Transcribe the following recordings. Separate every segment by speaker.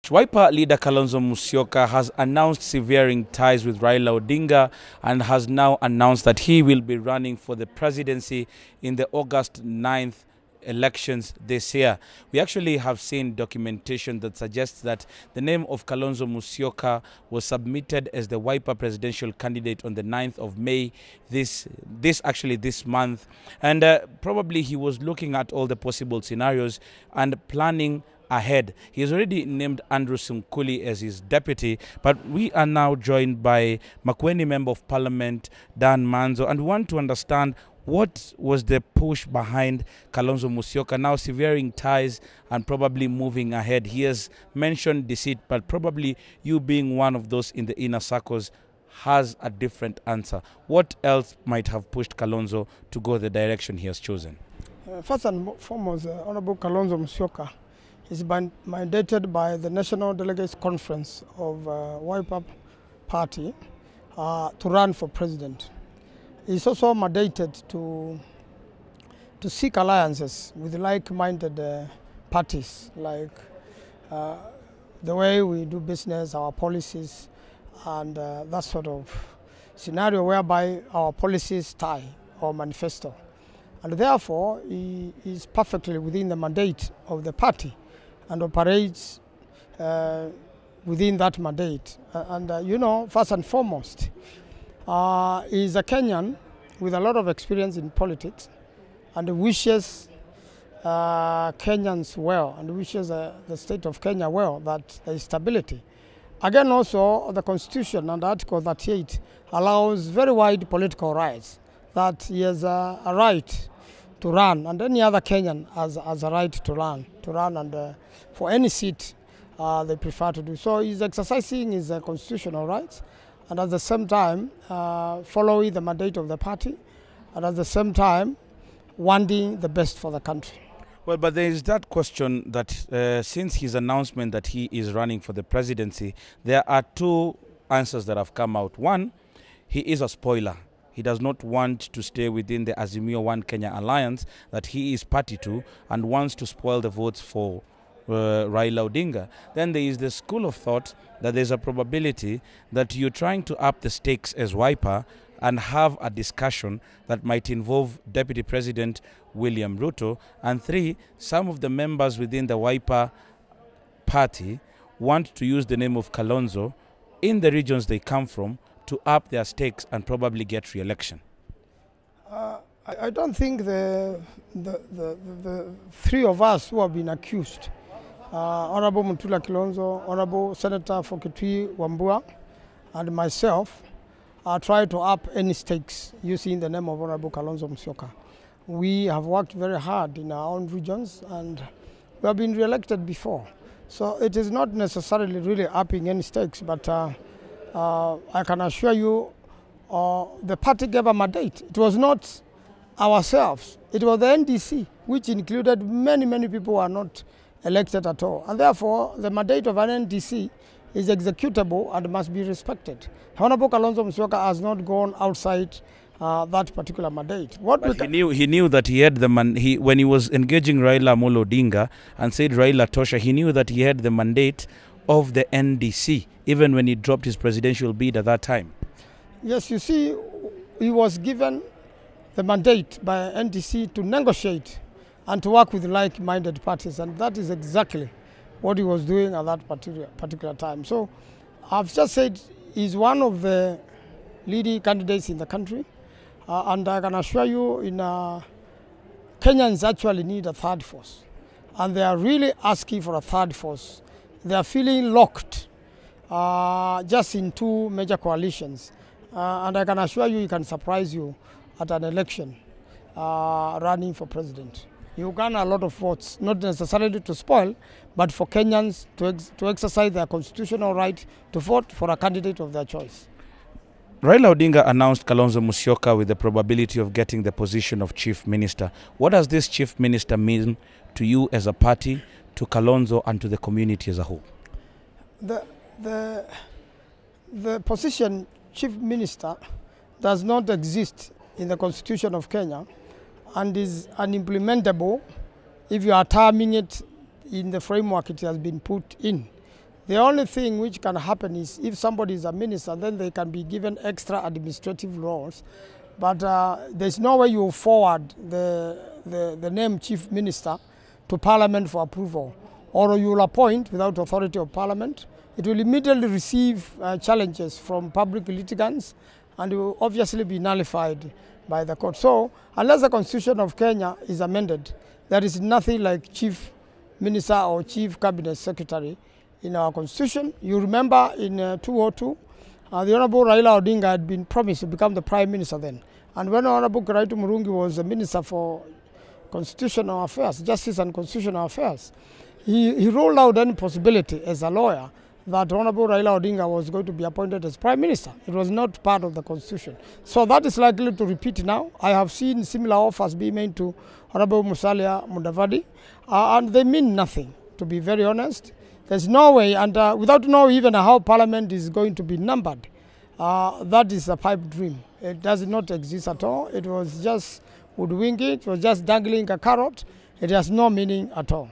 Speaker 1: Wiper leader Kalonzo Musyoka has announced severing ties with Raila Odinga and has now announced that he will be running for the presidency in the August 9th elections this year. We actually have seen documentation that suggests that the name of Kalonzo Musyoka was submitted as the Wiper presidential candidate on the 9th of May this month, and probably he was looking at all the possible scenarios and planning ahead. He has already named Andrew Sunkuli as his deputy, but we are now joined by Makueni Member of Parliament Dan Maanzo, and we want to understand what was the push behind Kalonzo Musyoka now severing ties and probably moving ahead. He has mentioned deceit, but probably you being one of those in the inner circles has a different answer. What else might have pushed Kalonzo to go the direction he has chosen?
Speaker 2: First and foremost, Honorable Kalonzo Musyoka is mandated by the National Delegates Conference of Wiper Party to run for president. He's also mandated to seek alliances with like-minded parties, like the way we do business, our policies, and that sort of scenario whereby our policies tie our manifesto. And therefore, he is perfectly within the mandate of the party and operates within that mandate. You know, first and foremost, he is a Kenyan with a lot of experience in politics and wishes Kenyans well and wishes the state of Kenya well, that there is stability. Again, also, the Constitution and Article 38 allows very wide political rights, that he has a right to run, and any other Kenyan has a right to run and for any seat they prefer to do. So he's exercising his constitutional rights, and at the same time following the mandate of the party, and at the same time wanting the best for the country.
Speaker 1: Well, but there is that question that since his announcement that he is running for the presidency, there are two answers that have come out. One, he is a spoiler. He does not want to stay within the Azimio One Kenya alliance that he is party to, and wants to spoil the votes for Raila Odinga. Then there is the school of thought that there's a probability that you're trying to up the stakes as Wiper and have a discussion that might involve Deputy President William Ruto. And three, some of the members within the Wiper party want to use the name of Kalonzo in the regions they come from to up their stakes and probably get re-election.
Speaker 2: I don't think the three of us who have been accused, Honorable Mutula Kalonzo, Honorable Senator Foketui Wambua, and myself, try to up any stakes using the name of Honorable Kalonzo Musyoka. We have worked very hard in our own regions and we have been re-elected before. So it is not necessarily really upping any stakes, but I can assure you the party gave a mandate. It was not ourselves, it was the NDC, which included many people who are not elected at all. And therefore, the mandate of an NDC is executable and must be respected. Honorable Kalonzo Musyoka has not gone outside that particular mandate.
Speaker 1: He knew that he had the when he was engaging Raila Amolo Odinga and said Raila Tosha, he knew that he had the mandate of the NDC, even when he dropped his presidential bid at that time.
Speaker 2: Yes, you see, he was given the mandate by NDC to negotiate and to work with like-minded parties, and that is exactly what he was doing at that particular time. So I've just said he's one of the leading candidates in the country, and I can assure you Kenyans actually need a third force, and they are really asking for a third force. They are feeling locked just in two major coalitions, and I can assure you, he can surprise you at an election running for president. You garner a lot of votes, not necessarily to spoil, but for Kenyans to exercise their constitutional right to vote for a candidate of their choice.
Speaker 1: Raila Odinga announced Kalonzo Musyoka with the probability of getting the position of chief minister. What does this chief minister mean to you as a party, to Kalonzo, and to the community as a whole?
Speaker 2: The position chief minister does not exist in the Constitution of Kenya and is unimplementable if you are terming it in the framework it has been put in. The only thing which can happen is if somebody is a minister, then they can be given extra administrative roles. But there's no way you forward the name chief minister to parliament for approval, or you will appoint without authority of parliament. It will immediately receive challenges from public litigants and will obviously be nullified by the court. So unless the constitution of Kenya is amended, there is nothing like chief minister or chief cabinet secretary in our constitution. You remember in 2002, the Honorable Raila Odinga had been promised to become the prime minister then. And when Honorable Kiraitu Murungi was the minister for constitutional affairs, justice and constitutional affairs, he ruled out any possibility as a lawyer that Honorable Raila Odinga was going to be appointed as prime minister. It was not part of the constitution. So that is likely to repeat now. I have seen similar offers being made to Honorable Musalia Mudavadi, and they mean nothing, to be very honest. There's no way, and without knowing even how parliament is going to be numbered, that is a pipe dream. It does not exist at all. It was just hoodwinking, it was just dangling a carrot. It has no meaning at all.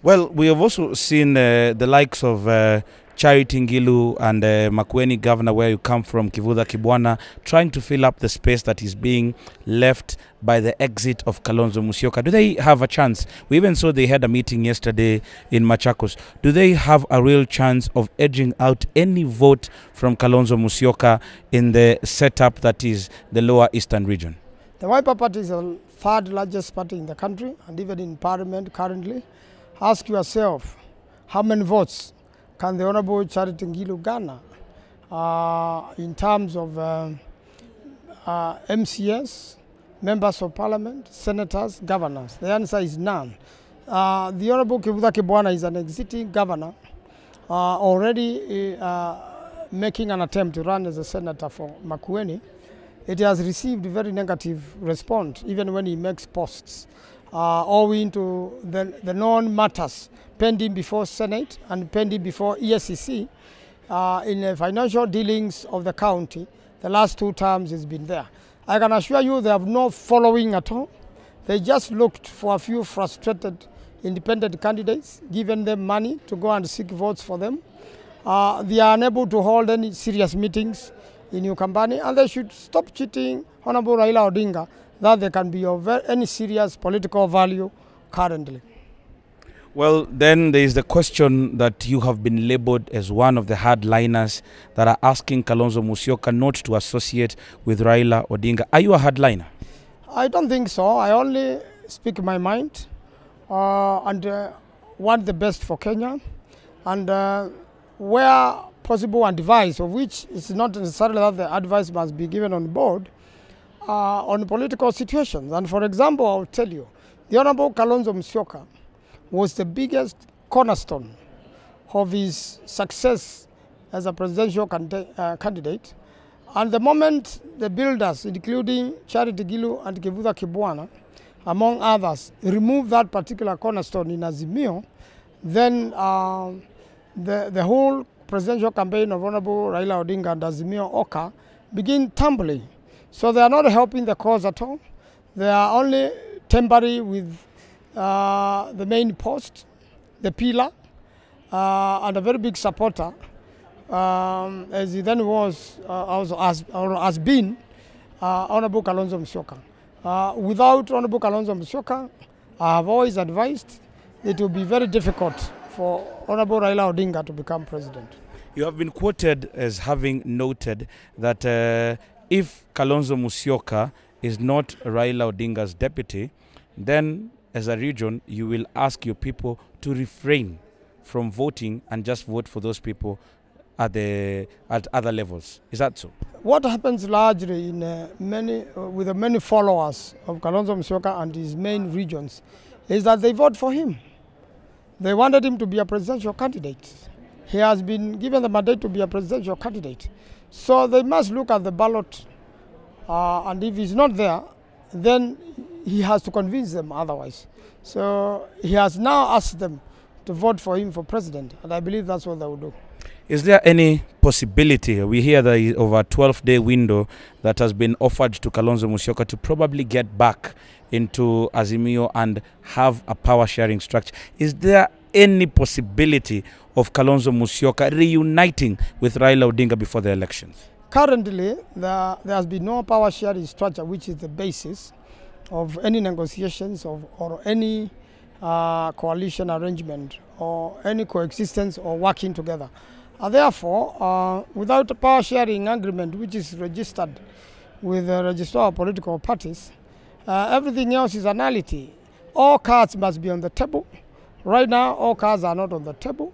Speaker 1: Well, we have also seen the likes of Charity Ngilu and Makueni governor, where you come from, Kivutha Kibwana, trying to fill up the space that is being left by the exit of Kalonzo Musyoka. Do they have a chance? We even saw they had a meeting yesterday in Machakos. Do they have a real chance of edging out any vote from Kalonzo Musyoka in the setup that is the lower eastern region?
Speaker 2: The Wiper Party is the third largest party in the country, and even in parliament currently. Ask yourself, how many votes can the Honorable Charity Ngilu garner in terms of MCS, members of parliament, senators, governors? The answer is none. The Honorable Kivutha Kibwana is an exiting governor, already making an attempt to run as a senator for Makueni. It has received very negative response, even when he makes posts, owing to the known matters pending before Senate and pending before ESCC in the financial dealings of the county. The last 2 terms has been there. I can assure you they have no following at all. They just looked for a few frustrated independent candidates, given them money to go and seek votes for them. They are unable to hold any serious meetings in Ukambani, and they should stop cheating Honorable Raila Odinga that they can be of any serious political value currently.
Speaker 1: Well, then there is the question that you have been labeled as one of the hardliners that are asking Kalonzo Musyoka not to associate with Raila Odinga. Are you a hardliner?
Speaker 2: I don't think so. I only speak my mind and want the best for Kenya, and where possible and advice, of which it's not necessarily that the advice must be given on board, on political situations. And for example, I'll tell you, the Honorable Kalonzo Musyoka was the biggest cornerstone of his success as a presidential candidate. And the moment the builders, including Charity Ngilu and Kivutha Kibwana, among others, removed that particular cornerstone in Azimio, then the whole presidential campaign of Honorable Raila Odinga and Azimio Oka begin tumbling. So they are not helping the cause at all. They are only temporary with the main post, the pillar, and a very big supporter, as he then was, has been, Honorable Kalonzo Musyoka. Without Honorable Kalonzo Musyoka, I have always advised it will be very difficult for Honorable Raila Odinga to become president.
Speaker 1: You have been quoted as having noted that if Kalonzo Musyoka is not Raila Odinga's deputy, then as a region, you will ask your people to refrain from voting and just vote for those people at other levels. Is that so?
Speaker 2: What happens largely in with the many followers of Kalonzo Musyoka and his main regions is that they vote for him. They wanted him to be a presidential candidate. He has been given the mandate to be a presidential candidate. So they must look at the ballot, and if he's not there, then he has to convince them otherwise. So he has now asked them to vote for him for president, and I believe that's what they will do.
Speaker 1: Is there any possibility, we hear that over a 12-day window that has been offered to Kalonzo Musyoka to probably get back into Azimio and have a power-sharing structure. Is there any possibility of Kalonzo Musyoka reuniting with Raila Odinga before the elections?
Speaker 2: Currently, there has been no power sharing structure, which is the basis of any negotiations or any coalition arrangement or any coexistence or working together. Therefore, without a power sharing agreement which is registered with the registrar of political parties, everything else is a nullity. All cards must be on the table. Right now, all cards are not on the table.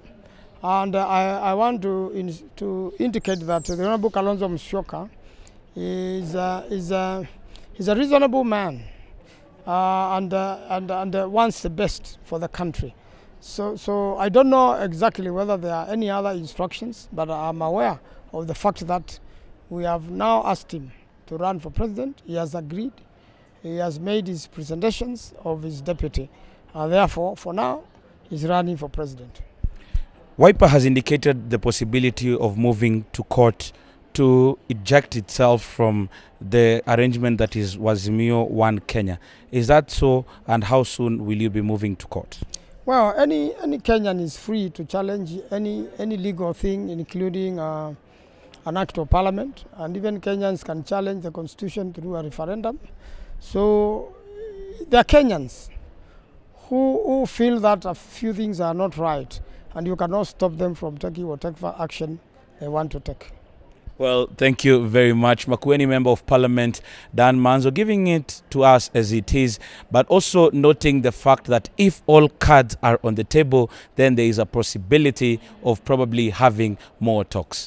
Speaker 2: And I want to indicate that the Honorable Kalonzo Musyoka is a reasonable man and wants the best for the country. So I don't know exactly whether there are any other instructions, but I'm aware of the fact that we have now asked him to run for president. He has agreed. He has made his presentations of his deputy. Therefore, for now, he's running for president.
Speaker 1: Wiper has indicated the possibility of moving to court to eject itself from the arrangement that is Wazimio One Kenya. Is that so, and how soon will you be moving to court?
Speaker 2: Well, any Kenyan is free to challenge any legal thing, including an act of parliament, and even Kenyans can challenge the constitution through a referendum. So there are Kenyans who feel that a few things are not right, and you cannot stop them from taking whatever action they want to take.
Speaker 1: Well, thank you very much, Makueni Member of Parliament Dan Maanzo, giving it to us as it is, but also noting the fact that if all cards are on the table, then there is a possibility of probably having more talks.